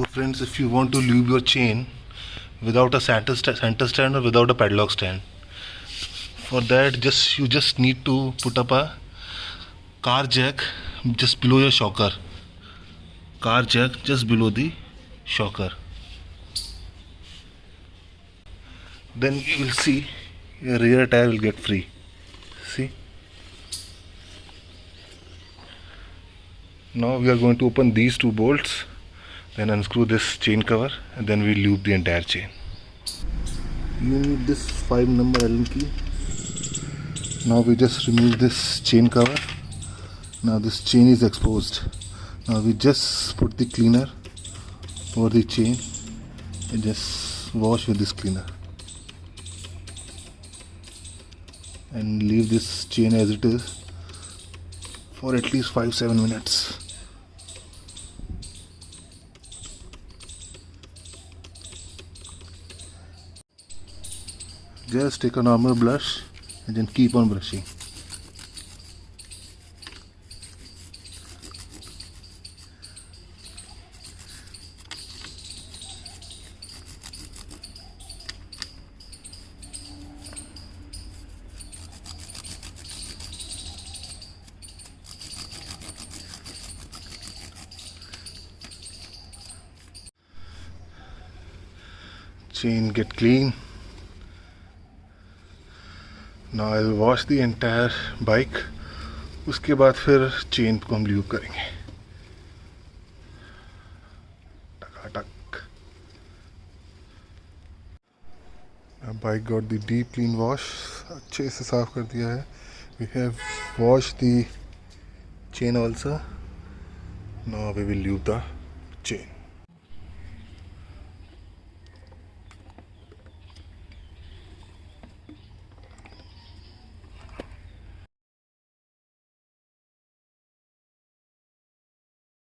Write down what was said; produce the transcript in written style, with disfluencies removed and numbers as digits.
So friends, if you want to lube your chain without a center stand or without a padlock stand, for that you just need to put up a car jack just below your shocker. Car jack just below the shocker. Then you will see your rear tire will get free. See? Now we are going to open these two bolts, then unscrew this chain cover, and then we lube the entire chain. You need this 5 number Allen key. Now we just remove this chain cover. Now this chain is exposed. Now we just put the cleaner over the chain and just wash with this cleaner. And leave this chain as it is for at least 5-7 minutes. Just take a normal brush and then keep on brushing. Chain get clean. Now I'll wash the entire bike. उसके बाद फिर chain को हम lube करेंगे. टकाटक. Bike got the deep clean wash. अच्छे से साफ कर दिया है. We have washed the chain also. Now we will lube the chain.